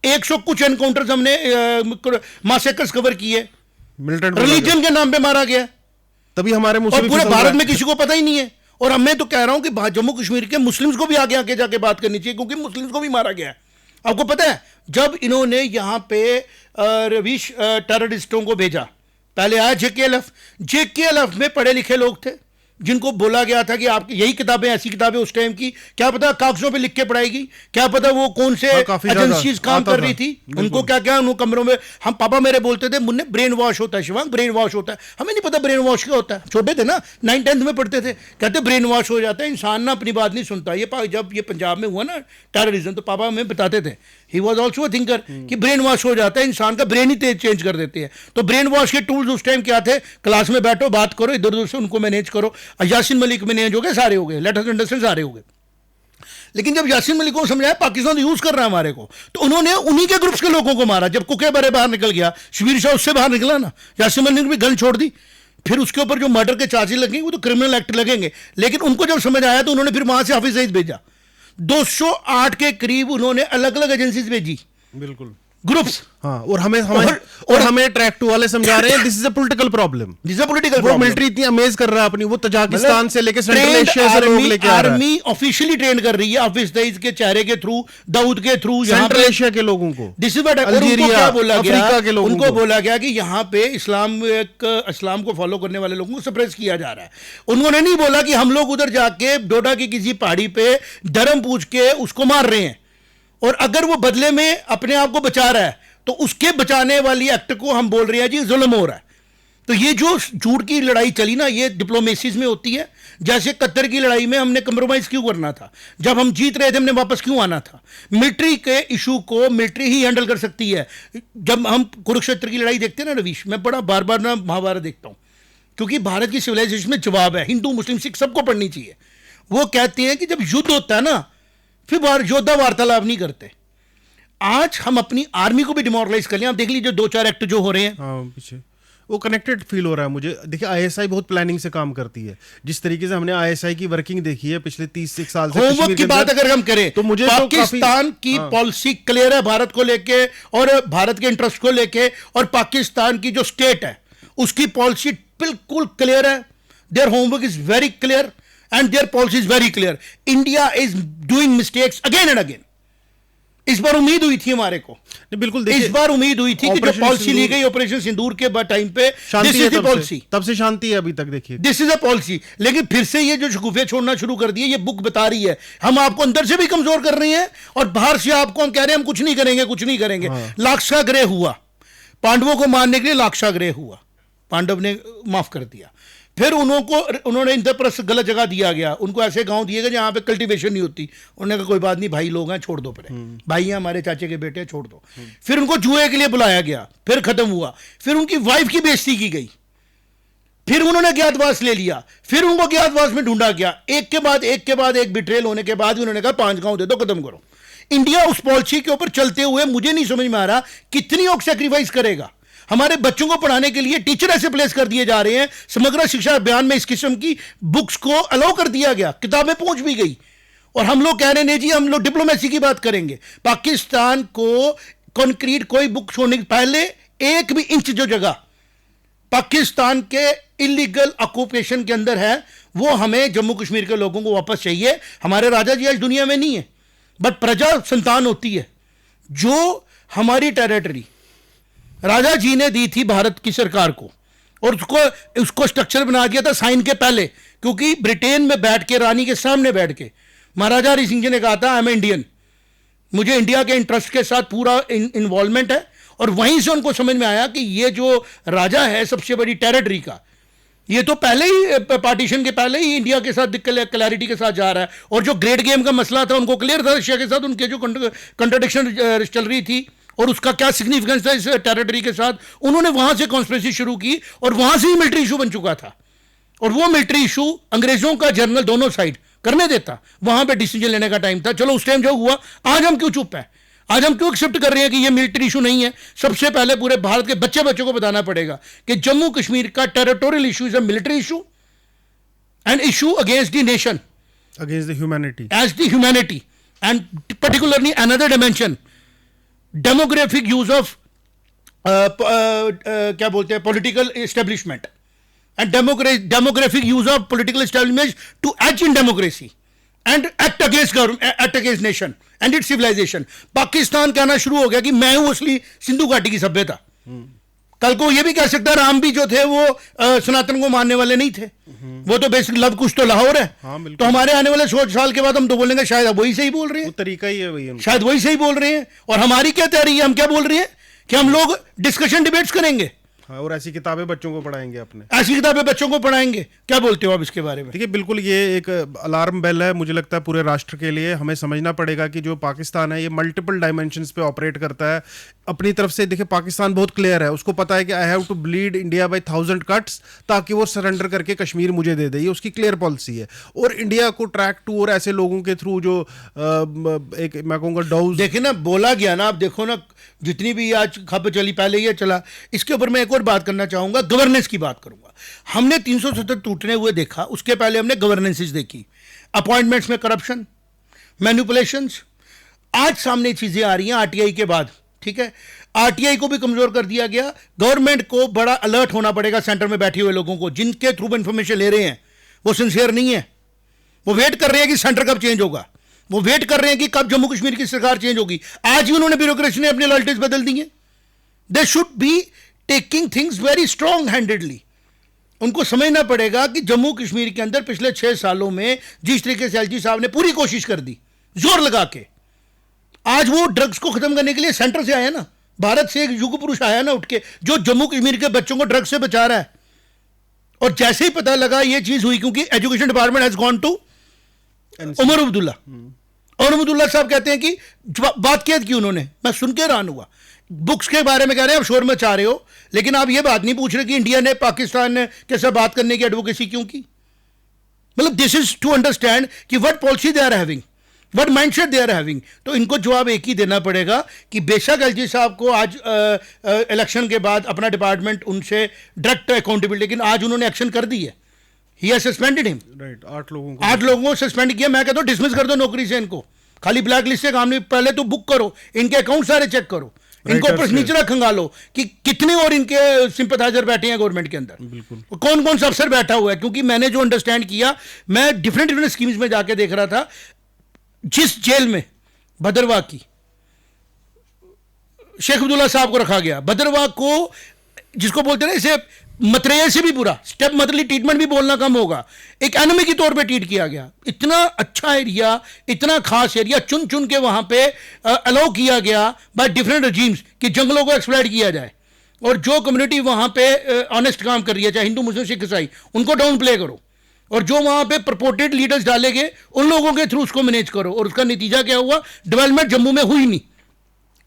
100 कुछ एनकाउंटर्स हमने मैसेकर्स कवर किए, रिलीजन के नाम पे मारा गया, तभी हमारे मुंह से पूरे भारत में किसी को पता ही नहीं है। और अब मैं तो कह रहा हूं कि जम्मू कश्मीर के मुस्लिम्स को भी आगे आके जाके बात करनी चाहिए, क्योंकि मुस्लिम्स को भी मारा गया है। आपको पता है जब इन्होंने यहां पे रविश टेररिस्टों को भेजा, पहले आया जेकेएलएफ में पढ़े लिखे लोग थे जिनको बोला गया था कि आपकी यही किताबें, ऐसी किताबें उस टाइम की, क्या पता कागजों पे लिख के पढ़ाएगी, क्या पता वो कौन से एजेंसीज काम कर रही थी, उनको क्या क्या उन कमरों में। हम पापा मेरे बोलते थे मुन्ने ब्रेन वॉश होता है, शिवांग ब्रेन वॉश होता है। हमें नहीं पता ब्रेन वॉश क्या होता है, छोटे थे ना, 9th-10th में पढ़ते थे, कहते ब्रेन वॉश हो जाता है, इंसान ना अपनी बात नहीं सुनता। ये जब ये पंजाब में हुआ ना टेररिज्म, तो पापा हमें बताते थे he was also a thinker कि ब्रेन वॉश हो जाता है इंसान का, ब्रेन ही चेंज कर देते हैं। तो ब्रेन वॉश के टूल्स उस टाइम क्या थे? क्लास में बैठो, बात करो, इधर उधर से उनको मैनेज करो। यासीन मलिक मैनेज हो गए, सारे हो गए, लेट अस अंडरस्टैंड, सारे हो गए। लेकिन जब यासीन मलिक को समझाया पाकिस्तान यूज कर रहा है हमारे को, तो उन्होंने उन्हीं के ग्रुप्स के लोगों को मारा। जब कुके बरे बाहर निकल गया, शबीर शाह उससे बाहर निकला ना, यासीन मलिक ने भी गन छोड़ दी। फिर उसके ऊपर जो मर्डर के चार्जेस लगेंगे वो तो क्रिमिनल एक्ट लगेंगे। लेकिन उनको जब समझ आया तो उन्होंने फिर वहां से हाफिज सईद भेजा। 208 के करीब उन्होंने अलग अलग एजेंसीज भेजी, बिल्कुल ग्रुप्स। हाँ, और हमें ट्रैक टू वाले समझा रहे हैं this is a political problem, this is a political वो प्रॉब्लम। मिलिट्री इतनी अमेज कर रहा है अपनी, वो तजाकिस्तान से लेके सेंट्रल एशिया से लोग लेके आ रहा है। आर्मी ऑफिशियली ट्रेन कर रही है हाफिज सईद के चेहरे के थ्रू, दाऊद के थ्रू, सेंट्रल एशिया के लोगों को, this is what Algeria, Africa के लोगों उनको बोला गया कि यहाँ पे इस्लाम को फॉलो करने वाले लोगों को सप्रेस किया जा रहा है। उन्होंने नहीं बोला कि हम लोग उधर जाके डोडा की किसी पहाड़ी पे धर्म पूछ के उसको मार रहे हैं, और अगर वो बदले में अपने आप को बचा रहा है तो उसके बचाने वाली एक्ट को हम बोल रहे हैं जी जुल्म हो रहा है। तो ये जो झूठ की लड़ाई चली ना, ये डिप्लोमेसीज में होती है। जैसे कतर की लड़ाई में हमने कंप्रोमाइज क्यों करना था? जब हम जीत रहे थे हमने वापस क्यों आना था? मिलिट्री के इशू को मिलिट्री ही हैंडल कर सकती है। जब हम कुरुक्षेत्र की लड़ाई देखते हैं ना रवीश, मैं बड़ा बार बार ना महाभारत देखता हूं, क्योंकि भारत की सिविलाइजेशन में जवाब है, हिंदू मुस्लिम सिख सबको पढ़नी चाहिए। वो कहते हैं कि जब युद्ध होता है ना, फिर योद्धा वार्तालाप नहीं करते। आज हम अपनी आर्मी को भी डिमोरलाइज कर लिया। आप देख लीजिए 2-4 एक्ट जो हो रहे हैं, पीछे वो कनेक्टेड फील हो रहा है मुझे। देखिए आईएसआई बहुत प्लानिंग से काम करती है। जिस तरीके से हमने आईएसआई की वर्किंग देखी है पिछले 30 साल से, होमवर्क की बात अगर हम करें तो मुझे पाकिस्तान की पॉलिसी क्लियर है भारत को लेके और भारत के इंटरेस्ट को लेके, और पाकिस्तान की जो स्टेट है उसकी पॉलिसी बिल्कुल क्लियर है। Their homework is very clear and their policy is very clear. India is doing mistakes again and again. इस बार उम्मीद हुई थी हमारे को, बिल्कुल इस बार उम्मीद हुई थी कि जो पॉलिसी ली गई ऑपरेशन सिंदूर के टाइम पे, दिस इज द पॉलिसी, तब से शांति है अभी तक। देखिए दिस इज अ पॉलिसी। लेकिन फिर से ये जो शगुफे छोड़ना शुरू कर दिए, ये बुक बता रही है हम आपको अंदर से भी कमजोर कर रहे हैं और बाहर से आपको हम कह रहे हैं हम कुछ नहीं करेंगे, कुछ नहीं करेंगे। लाक्षागृह हुआ, पांडवों को मारने के लिए लाक्षागृह हुआ, पांडव ने माफ कर दिया। फिर उन्होंने इंद्रप्रस्थ गलत जगह दिया गया, उनको ऐसे गांव दिए गए जहां पे कल्टीवेशन नहीं होती। उन्होंने कहा कोई बात नहीं, भाई लोग हैं, छोड़ दो, पहले भाई हैं हमारे चाचे के बेटे, छोड़ दो। फिर उनको जुए के लिए बुलाया गया, फिर खत्म हुआ। फिर उनकी वाइफ की बेइज्जती की गई, फिर उन्होंने ज्ञातवास ले लिया, फिर उनको ज्ञातवास में ढूंढा गया। एक के बाद एक बिट्रेल होने के बाद उन्होंने कहा 5 गांव दे दो, खत्म करो। इंडिया उस पॉलिसी के ऊपर चलते हुए मुझे नहीं समझ में आ रहा कितनी और सैक्रिफाइस करेगा। हमारे बच्चों को पढ़ाने के लिए टीचर ऐसे प्लेस कर दिए जा रहे हैं, समग्र शिक्षा अभियान में इस किस्म की बुक्स को अलाउ कर दिया गया, किताबें पहुंच भी गई, और हम लोग कह रहे हैं नहीं जी हम लोग डिप्लोमेसी की बात करेंगे। पाकिस्तान को कॉन्क्रीट कोई बुक छोड़ने के पहले एक भी इंच जो जगह पाकिस्तान के इलीगल ऑक्यूपेशन के अंदर है, वो हमें जम्मू कश्मीर के लोगों को वापस चाहिए। हमारे राजा जी आज दुनिया में नहीं है, बट प्रजा संतान होती है। जो हमारी टेरिटरी राजा जी ने दी थी भारत की सरकार को, और उसको स्ट्रक्चर बना दिया था साइन के पहले, क्योंकि ब्रिटेन में बैठ के रानी के सामने बैठ के महाराजा हरि सिंह जी ने कहा था आई एम इंडियन, मुझे इंडिया के इंटरेस्ट के साथ पूरा इन्वॉल्वमेंट है। और वहीं से उनको समझ में आया कि ये जो राजा है सबसे बड़ी टेरिटरी का, ये तो पहले ही पार्टीशन के पहले ही इंडिया के साथ क्लैरिटी के साथ जा रहा है। और जो ग्रेट गेम का मसला था उनको क्लियर था रशिया के साथ, उनके जो कंट्रडिक्शन चल रही थी और उसका क्या सिग्निफिकेंस था इस टेरिटरी के साथ, उन्होंने वहां से कॉन्स्पिरेसी शुरू की और वहां से ही मिलिट्री इशू बन चुका था। और वो मिलिट्री इशू अंग्रेजों का जर्नल दोनों साइड करने देता, वहां पे डिसीजन लेने का टाइम था। चलो उस टाइम जो हुआ, आज हम क्यों चुप हैं? आज हम क्यों एक्सेप्ट कर रहे हैं कि ये मिलिट्री इशू नहीं है? सबसे पहले पूरे भारत के बच्चों को बताना पड़ेगा कि जम्मू कश्मीर का territorial issue is a military issue and issue against the nation, against the humanity, as the humanity, and particularly another dimension demographic use of क्या बोलते हैं political establishment and demographic use of political establishment to act in democracy and act against government, act against nation and its civilisation. Pakistan कहना शुरू हो गया कि मैं हूं असली सिंधु घाटी की सभ्यता। कल को ये भी कह सकता है राम भी जो थे वो सनातन को मानने वाले नहीं थे, वो तो बेसिक लव कुछ तो लाहौर है। तो हमारे आने वाले 100 साल के बाद हम तो बोलेंगे शायद अब वही सही बोल रहे हैं, तरीका ही है वही, शायद वही सही बोल रहे हैं। और हमारी क्या तैयारी है, हम क्या बोल रहे हैं कि हम लोग डिस्कशन डिबेट्स करेंगे, हाँ, और ऐसी किताबें बच्चों को पढ़ाएंगे अपने। ऐसी किताबें बच्चों को पढ़ाएंगे। क्या बोलते हो आप इसके बारे में? देखिए, बिल्कुल ये एक अलार्म बेल है मुझे लगता है पूरे राष्ट्र के लिए। हमें समझना पड़ेगा कि जो पाकिस्तान है ये मल्टीपल डायमेंशंस पे ऑपरेट करता है अपनी तरफ से। देखिए, पाकिस्तान बहुत क्लियर है, उसको पता है कि I have to bleed India by 1000 cuts ताकि वो सरेंडर करके कश्मीर मुझे दे दे। ये उसकी क्लियर पॉलिसी है। और इंडिया को ट्रैक टू और ऐसे लोगों के थ्रू जो एक मैं कहूँगा डाउज, देखिए ना, बोला गया ना, आप देखो ना, जितनी भी आज खबर चली, पहले ये चला, इसके ऊपर मैं एक और बात करना चाहूंगा, गवर्नेंस की बात करूंगा। हमने 370 टूटने हुए देखा, उसके पहले हमने गवर्नेंसेस देखी, अपॉइंटमेंट्स में करप्शन, मैनिपुलेशंस। आज सामने चीजें आ रही हैं आरटीआई के बाद, ठीक है। आरटीआई को भी कमजोर कर दिया गया। गवर्नमेंट को बड़ा अलर्ट होना पड़ेगा सेंटर में बैठे हुए लोगों को, जिनके थ्रू इंफॉर्मेशन ले रहे हैं वो सिंसियर नहीं है। वो वेट कर रहे हैं कि सेंटर कब चेंज होगा, वो वेट कर रहे हैं कि कब जम्मू कश्मीर की सरकार चेंज होगी। आज ही उन्होंने, ब्यूरोक्रेसी ने अपनी लॉयल्टीज बदल दी हैं। They should be taking things very strong handedly. उनको समझना पड़ेगा कि जम्मू कश्मीर के अंदर पिछले 6 सालों में जिस तरीके से एलजी साहब ने पूरी कोशिश कर दी जोर लगा के, आज वो ड्रग्स को खत्म करने के लिए सेंटर से आया ना, भारत से एक युग पुरुष आया ना उठ के, जो जम्मू कश्मीर के बच्चों को ड्रग्स से बचा रहा है। और जैसे ही पता लगा ये चीज हुई, क्योंकि education department has gone to Omar Abdullah, और अब्दुल्ला साहब कहते हैं कि बात क्या की उन्होंने, मैं सुन के हैरान हुआ। बुक्स के बारे में कह रहे हैं आप शोर मचा रहे हो, लेकिन आप ये बात नहीं पूछ रहे कि इंडिया ने पाकिस्तान के साथ बात करने की एडवोकेसी क्यों की। मतलब दिस इज टू अंडरस्टैंड कि what policy they are having, what mindset they are having. तो इनको जवाब एक ही देना पड़ेगा कि बेशक एलजी साहब को आज इलेक्शन के बाद अपना डिपार्टमेंट उनसे डायरेक्ट अकाउंटेबिलिटी, लेकिन आज उन्होंने एक्शन कर दी है। He has suspended him. Right, 8 लोगों को सस्पेंड किया। मैं कहता हूं डिसमिस कर दो नौकरी से इनको, खाली ब्लैक लिस्ट से काम नहीं, पहले तो बुक करो, इनके अकाउंट सारे चेक करो, इनको ऊपर नीचे खंगालो कि कितने और इनके सिंपथाइजर बैठे हैं गवर्नमेंट के अंदर, बिल्कुल कौन कौन सा अफसर बैठा हुआ है। क्योंकि मैंने जो अंडरस्टैंड किया, मैं डिफरेंट स्कीम्स में जाके देख रहा था, जिस जेल में भद्रवाह की शेख अब्दुल्ला साहब को रखा गया, भद्रवाह को जिसको बोलते हैं ना, इसे मतरेय से भी बुरा, स्टेप मदरली ट्रीटमेंट भी बोलना कम होगा, एक एनिमी के तौर पे ट्रीट किया गया। इतना अच्छा एरिया, इतना खास एरिया चुन चुन के वहां पे अलाउ किया गया बाय डिफरेंट रजीम्स कि जंगलों को एक्सप्लॉइट किया जाए। और जो कम्युनिटी वहां पे ऑनेस्ट काम कर रही है, चाहे हिंदू मुस्लिम सिख ईसाई, उनको डाउन प्ले करो। और जो वहां पे प्रपोर्टेड लीडर्स डाले गए, उन लोगों के थ्रू उसको मैनेज करो। और उसका नतीजा क्या हुआ, डेवलपमेंट जम्मू में हुई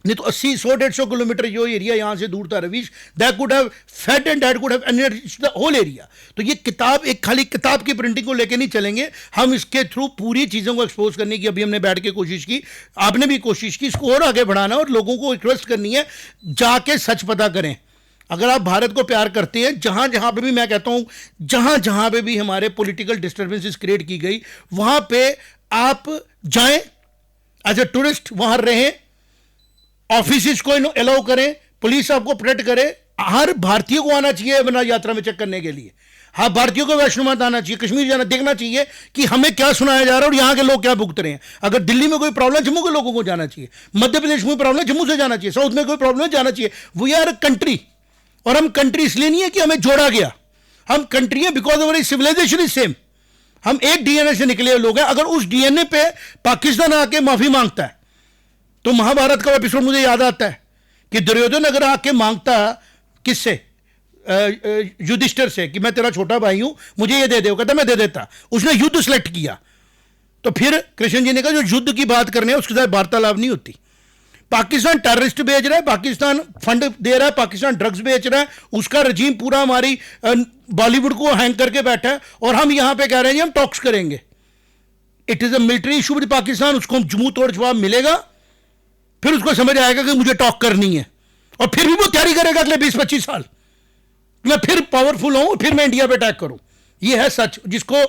नहीं तो 80-100-150 किलोमीटर जो एरिया यहां से दूर था Ravish, that could have fed and that could have enriched the whole area. तो ये किताब, एक खाली किताब की प्रिंटिंग को लेके नहीं चलेंगे हम, इसके थ्रू पूरी चीज़ों को एक्सपोज करने की अभी हमने बैठ के कोशिश की, आपने भी कोशिश की, इसको और आगे बढ़ाना और लोगों को रिक्वेस्ट करनी है जाके सच पता करें। अगर आप भारत को प्यार करते हैं, जहां जहां पे भी, मैं कहता हूं जहां जहां पे भी हमारे पॉलिटिकल डिस्टर्बेंसेस क्रिएट की गई, वहां पे आप जाएं एज ए टूरिस्ट, वहां रहें, ऑफिस को अलाउ करें, पुलिस आपको प्रोटेक्ट करे। हर भारतीय को आना चाहिए अपना यात्रा में चेक करने के लिए। हाँ, भारतीयों को वैष्णो माता आना चाहिए, कश्मीर जाना, देखना चाहिए कि हमें क्या सुनाया जा रहा है और यहाँ के लोग क्या भुगत रहे हैं। अगर दिल्ली में कोई प्रॉब्लम, जम्मू के लोगों को जाना चाहिए, मध्य प्रदेश में प्रॉब्लम, जम्मू से जाना चाहिए, साउथ में कोई प्रॉब्लम है, जाना चाहिए। वी आर अ कंट्री, और हम कंट्री इसलिए नहीं है कि हमें जोड़ा गया, हम कंट्री है because our civilisation is same. हम एक डीएनए से निकले लोग हैं। अगर उस डीएनए पे पाकिस्तान आके माफी मांगता है, तो महाभारत का एपिसोड मुझे याद आता है कि दुर्योधन अगर आके मांगता किससे, युधिष्ठिर से, कि मैं तेरा छोटा भाई हूं, मुझे ये दे दे, कहता मैं दे देता। उसने युद्ध सिलेक्ट किया, तो फिर कृष्ण जी ने कहा जो युद्ध की बात करने है उसके साथ वार्तालाप नहीं होती। पाकिस्तान टेररिस्ट भेज रहा है, पाकिस्तान फंड दे रहा है, पाकिस्तान ड्रग्स बेच रहा है, उसका रजीम पूरा हमारी बॉलीवुड को हैंग करके बैठा है, और हम यहां पे कह रहे हैं हम टॉक्स करेंगे। It is a military issue with Pakistan. उसको मुंह तोड़ जवाब मिलेगा, फिर उसको समझ आएगा कि मुझे टॉक करनी है, और फिर भी वो तैयारी करेगा अगले 20-25 साल, मैं फिर पावरफुल हूं, फिर मैं इंडिया पे अटैक करूं। ये है सच, जिसको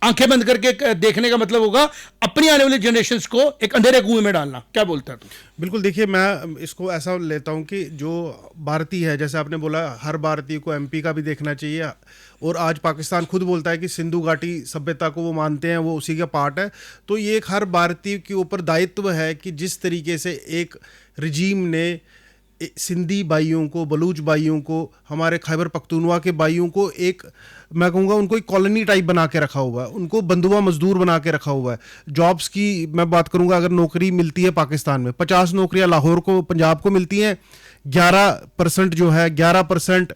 आंखें बंद करके देखने का मतलब होगा अपनी आने वाली जनरेशंस को एक अंधेरे कुएं में डालना। क्या बोलता है तू? बिल्कुल, देखिए मैं इसको ऐसा लेता हूं कि जो भारतीय है, जैसे आपने बोला हर भारतीय को एमपी का भी देखना चाहिए, और आज पाकिस्तान खुद बोलता है कि सिंधु घाटी सभ्यता को वो मानते हैं, वो उसी का पार्ट है। तो ये एक हर भारतीय के ऊपर दायित्व है कि जिस तरीके से एक रजीम ने सिंधी भाइयों को, बलूच भाइयों को, हमारे खैबर पख्तूनवा के भाइयों को एक, मैं कहूँगा उनको एक कॉलोनी टाइप बना के रखा हुआ है, उनको बंधुआ मजदूर बना के रखा हुआ है। जॉब्स की मैं बात करूँगा, अगर नौकरी मिलती है पाकिस्तान में 50 नौकरियाँ लाहौर को, पंजाब को मिलती हैं, 11% जो है 11%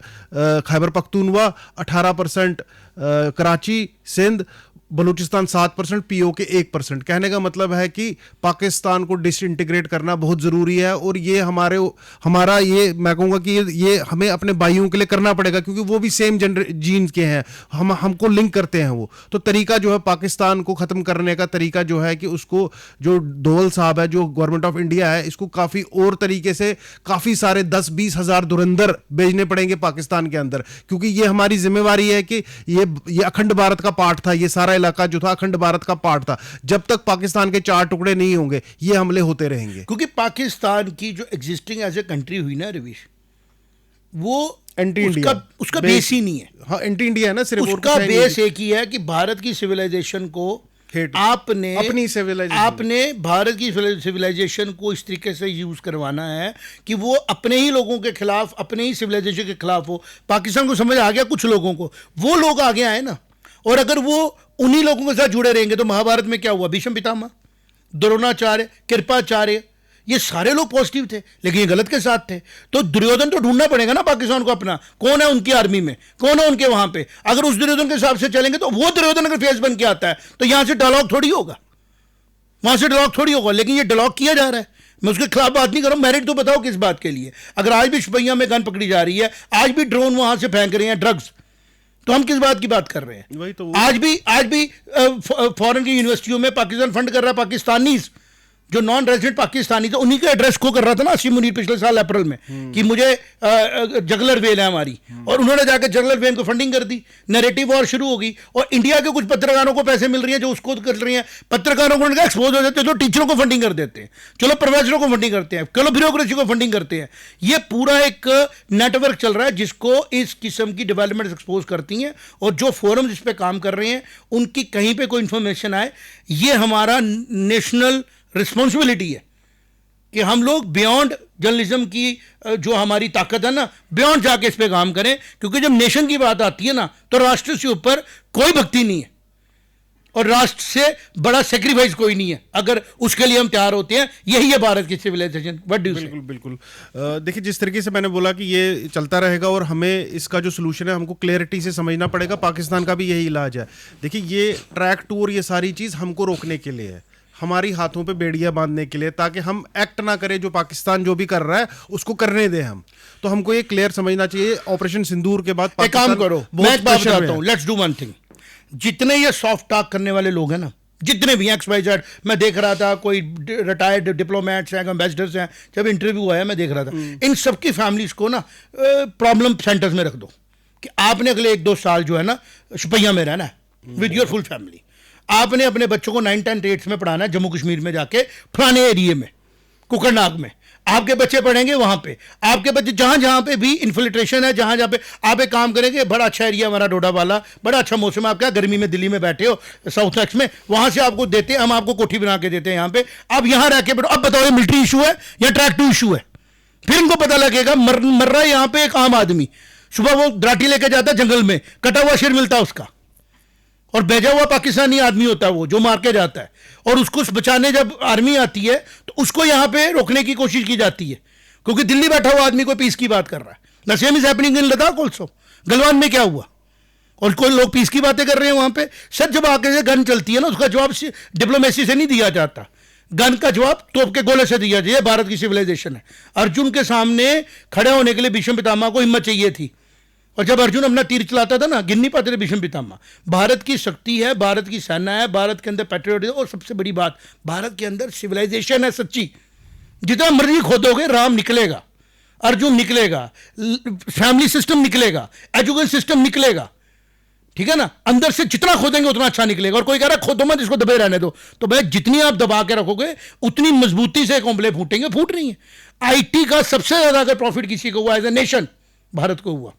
खैबर पख्तूनवा, 18% कराची सिंध, बलूचिस्तान 7%, पीओके 1%। कहने का मतलब है कि पाकिस्तान को डिसइंटीग्रेट करना बहुत ज़रूरी है, और ये हमारा ये मैं कहूँगा कि ये हमें अपने भाइयों के लिए करना पड़ेगा, क्योंकि वो भी सेम जीन्स के हैं, हमको लिंक करते हैं वो। तो तरीका जो है पाकिस्तान को ख़त्म करने का तरीका जो है कि उसको, जो डोवल साहब है, जो गवर्नमेंट ऑफ इंडिया है, इसको काफ़ी और तरीके से काफ़ी सारे 10-20 हज़ार धुरंधर भेजने पड़ेंगे पाकिस्तान के अंदर, क्योंकि ये हमारी जिम्मेवारी है कि ये अखंड भारत का पार्ट था, ये सारा इलाका जो था अखंड भारत का पार्ट था। जब तक पाकिस्तान के 4 टुकड़े नहीं होंगे ये हमले होते रहेंगे। क्योंकि पाकिस्तान की जो एग्जिस्टिंग एज ए कंट्री हुई ना रवीश, वो एंटी इंडिया उसका बेस ही नहीं है। हाँ, एंटी इंडिया है ना, सिर्फ उसका बेस एक ही है कि भारत की सिविलाइजेशन को आपने अपनी सिविलाइजेशन, आपने भारत की सिविलाइजेशन को इस तरीके से यूज करवाना है कि वो अपने ही लोगों के खिलाफ, अपने ही सिविलाइजेशन के खिलाफ हो। पाकिस्तान को समझ आ गया कुछ लोगों को, वो लोग आगे आए ना, और अगर वो उन्हीं लोगों के साथ जुड़े रहेंगे तो महाभारत में क्या हुआ, भीष्म पितामह, द्रोणाचार्य, कृपाचार्य, ये सारे लोग पॉजिटिव थे, लेकिन ये गलत के साथ थे। तो दुर्योधन तो ढूंढना पड़ेगा ना पाकिस्तान को अपना, कौन है उनकी आर्मी में, कौन है उनके वहां पे। अगर उस दुर्योधन के हिसाब से चलेंगे तो वो दुर्योधन अगर फेस बन के आता है तो यहां से डायलॉग थोड़ी होगा, वहां से डायलॉग थोड़ी होगा। लेकिन ये डायलॉग किया जा रहा है, मैं उसके खिलाफ बात नहीं कर रहा हूं। मेरिट तो बताओ किस बात के लिए। अगर आज भी शोपियां में गन पकड़ी जा रही है, आज भी ड्रोन वहां से फेंक रहे हैं ड्रग्स, तो हम किस बात की बात कर रहे हैं? वही तो आज भी फॉरेन की यूनिवर्सिटियों में पाकिस्तान फंड कर रहा है पाकिस्तानी, जो नॉन रेजिडेंट पाकिस्तानी थे उन्हीं के एड्रेस को कर रहा था ना आसिम मुनीर पिछले साल अप्रैल में, कि मुझे जगलर वेल है हमारी, और उन्होंने जाकर जगलर वेल को फंडिंग कर दी। नैरेटिव वॉर शुरू होगी, और इंडिया के कुछ पत्रकारों को पैसे मिल रही हैं जो उसको कर रही हैं। पत्रकारों को एक्सपोज हो जाते हैं तो टीचरों को फंडिंग कर देते हैं, चलो प्रोफेसरों को फंडिंग करते हैं, चलो ब्यूरोक्रेसी को फंडिंग करते हैं। ये पूरा एक नेटवर्क चल रहा है जिसको इस किस्म की डेवलपमेंट एक्सपोज करती हैं, और जो फोरम जिस पे काम कर रहे हैं उनकी कहीं पे कोई इंफॉर्मेशन आए, ये हमारा नेशनल रिस्पॉन्सिबिलिटी है कि हम लोग बियॉन्ड जर्नलिज्म की जो हमारी ताकत है ना, बियॉन्ड जाके इस पे काम करें। क्योंकि जब नेशन की बात आती है ना, तो राष्ट्र से ऊपर कोई भक्ति नहीं है, और राष्ट्र से बड़ा सेक्रीफाइस कोई नहीं है, अगर उसके लिए हम तैयार होते हैं। यही है भारत की सिविलाइजेशन। बिल्कुल बिल्कुल। देखिए, जिस तरीके से मैंने बोला कि ये चलता रहेगा, और हमें इसका जो सोल्यूशन है हमको क्लैरिटी से समझना पड़ेगा। पाकिस्तान का भी यही इलाज है। देखिए, ये ट्रैक टू और ये सारी चीज़ हमको रोकने के लिए है, हमारी हाथों पे बेड़ियां बांधने के लिए, ताकि हम एक्ट ना करें जो पाकिस्तान जो भी कर रहा है उसको करने दें हम। तो हमको ये क्लियर समझना चाहिए। ऑपरेशन सिंदूर के बाद एक काम करो, मैं एक बात बताता हूं, लेट्स डू वन थिंग। जितने ये सॉफ्ट टॉक करने वाले लोग हैं ना, जितने भी XYZ, मैं देख रहा था कोई रिटायर्ड डिप्लोमेट्स हैं, एम्बेसडर्स हैं, जब इंटरव्यू आया मैं देख रहा था, इन सबकी फैमिलीज को ना प्रॉब्लम सेंटर्स में रख दो कि आपने अगले 1-2 साल जो है ना शोपियां में रहना है विद योर फुल फैमिली। आपने अपने बच्चों को 9-10 8 में पढ़ाना है जम्मू कश्मीर में जाके, फलाने एरिए में, कुकरनाग में आपके बच्चे पढ़ेंगे। वहां पे आपके बच्चे जहां पे भी इन्फिल्ट्रेशन है, जहां पे आप एक काम करेंगे, बड़ा अच्छा एरिया हमारा डोडा वाला, बड़ा अच्छा मौसम है। आप क्या गर्मी में दिल्ली में बैठे हो साउथ वेस्ट में, वहां से आपको देते हैं, हम आपको कोठी बना के देते हैं यहाँ पे, आप यहाँ रह के बैठो। अब बताओ, ये मिलिट्री इशू है या ट्रैक टू इशू है? फिर इनको पता लगेगा मर रहा है यहाँ पे एक आम आदमी। सुबह वो दराटी लेके जाता है जंगल में, कटा हुआ शेर मिलता है उसका, और भेजा हुआ पाकिस्तानी आदमी होता है वो जो मार के जाता है, और उसको बचाने जब आर्मी आती है तो उसको यहां पे रोकने की कोशिश की जाती है, क्योंकि दिल्ली बैठा हुआ आदमी कोई पीस की बात कर रहा है। The same is happening in Ladakh also. Galwan में क्या हुआ, और कोई लोग पीस की बातें कर रहे हैं वहां पे। सर, जब आगे से गन चलती है ना, उसका जवाब डिप्लोमेसी से नहीं दिया जाता, गन का जवाब तोप के गोले से दिया जाए। भारत की सिविलाइजेशन है। अर्जुन के सामने खड़े होने के लिए भीष्म पितामह को हिम्मत चाहिए थी, और जब अर्जुन अपना तीर चलाता था ना, गिन नहीं पाते थे भीष्म पितामह। भारत की शक्ति है, भारत की सेना है, भारत के अंदर पैट्रियोटिज्म, और सबसे बड़ी बात, भारत के अंदर सिविलाइजेशन है सच्ची। जितना मर्जी खोदोगे राम निकलेगा, अर्जुन निकलेगा, फैमिली सिस्टम निकलेगा, एजुकेशन सिस्टम निकलेगा, ठीक है ना। अंदर से जितना खोदेंगे उतना अच्छा निकलेगा। और कोई कह रहा है खोदो मत, इसको दबे रहने दो, तो भाई जितनी आप दबा के रखोगे उतनी मजबूती से कोंबले फूटेंगे, फूट रही है। IT का सबसे ज्यादा अगर प्रॉफिट किसी को हुआ एज ए नेशन, भारत को हुआ।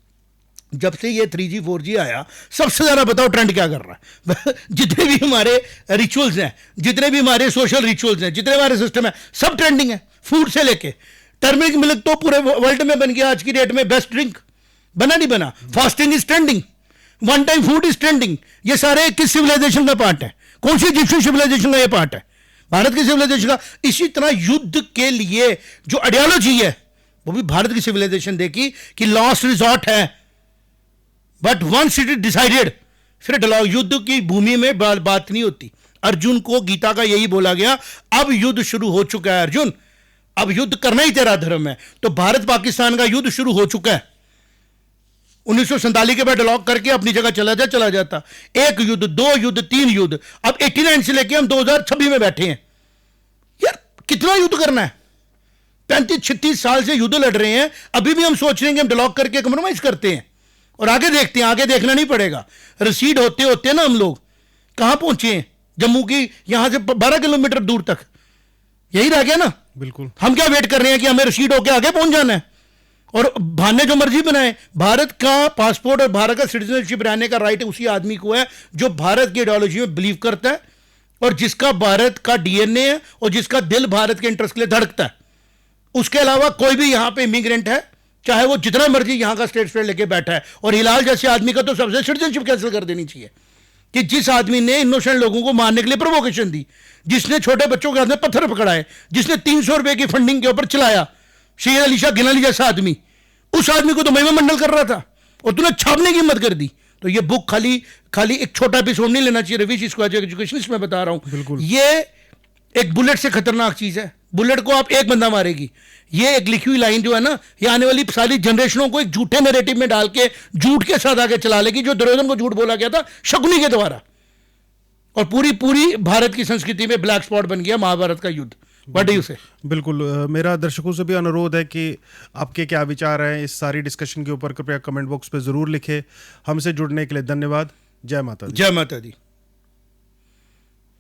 जब से ये 3G 4G आया, सबसे ज्यादा बताओ ट्रेंड क्या कर रहा है? जितने भी हमारे रिचुअल्स हैं, जितने भी हमारे सोशल रिचुअल्स हैं, जितने हमारे सिस्टम है, सब ट्रेंडिंग है। फूड से लेके टर्मरिक मिल्क तो पूरे वर्ल्ड में बन गया आज की डेट में बेस्ट ड्रिंक, बना नहीं बना। Fasting is trending, one time food is trending. ये सारे किस सिविलाइजेशन का पार्ट है? कौन सी इजिप्शियन सिविलाइजेशन का ये पार्ट है? भारत की सिविलाइजेशन का। इसी तरह युद्ध के लिए जो आइडियोलॉजी है वो भी भारत की सिविलाइजेशन देखी कि लास्ट रिजॉर्ट है, but once it is decided फिर डायलॉग, युद्ध की भूमि में बात नहीं होती। अर्जुन को गीता का यही बोला गया, अब युद्ध शुरू हो चुका है अर्जुन, अब युद्ध करना ही तेरा धर्म है। तो भारत पाकिस्तान का युद्ध शुरू हो चुका है। 1947 के बाद डायलॉग करके अपनी जगह चला जाता। एक युद्ध, दो युद्ध, तीन युद्ध, अब 89 से लेके हम 2026 में बैठे हैं। यार कितना युद्ध करना है? 35-36 साल से युद्ध लड़ रहे हैं, अभी भी हम सोच रहे हैं कि हम डायलॉग करके कंप्रोमाइज करते हैं और आगे देखते हैं। आगे देखना नहीं पड़ेगा। रिसीड होते होते ना हम लोग कहां पहुंचे हैं? जम्मू की यहां से 12 किलोमीटर दूर तक, यही रह गया ना। बिल्कुल। हम क्या वेट कर रहे हैं कि हमें रिसीड होकर आगे पहुंच जाना है? और भाने जो मर्जी बनाए, भारत का पासपोर्ट और भारत का सिटीजनशिप रहने का राइट उसी आदमी को है जो भारत की आइडियोलॉजी में बिलीव करता है और जिसका भारत का डीएनए है और जिसका दिल भारत के इंटरेस्ट के लिए धड़कता है। उसके अलावा कोई भी यहां पे इमिग्रेंट है, चाहे वो जितना मर्जी यहां का स्टेट लेके बैठा है। और हिलाल जैसे आदमी का तो सबसे सिटीजनशिप कैंसिल कर देनी चाहिए कि जिस आदमी ने इनोसेंट लोगों को मारने के लिए प्रोवोकेशन दी, जिसने छोटे बच्चों के हाथ में पत्थर पकड़ाए, जिसने 300 रुपए की फंडिंग के ऊपर चलाया, शेर अली शाह गिलानी जैसा आदमी, उस आदमी को तो महिमा मंडल कर रहा था और तूने छापने की हिम्मत कर दी। तो ये बुक खाली एक छोटा एपिसोड नहीं लेना चाहिए रवीश, इसको एज एजुकेशनिस्ट मैं बता रहा हूं। ये एक बुलेट से खतरनाक चीज है। बुलेट को आप एक बंदा मारेगी, ये एक लिखी हुई लाइन जो है ना, ये आने वाली सारी जनरेशनों को एक झूठे नैरेटिव में डाल के झूठ के साथ आगे चला लेगी, जो दुर्योधन को झूठ बोला गया था शकुनी के द्वारा। और पूरी भारत की संस्कृति में ब्लैक स्पॉट बन गया महाभारत का युद्ध। व्हाट डू यू से? बिल्कुल। मेरा दर्शकों से भी अनुरोध है कि आपके क्या विचार हैं इस सारी डिस्कशन के ऊपर, कृपया कमेंट बॉक्स पे जरूर लिखें। हमसे जुड़ने के लिए धन्यवाद। जय माता दी। जय माता दी।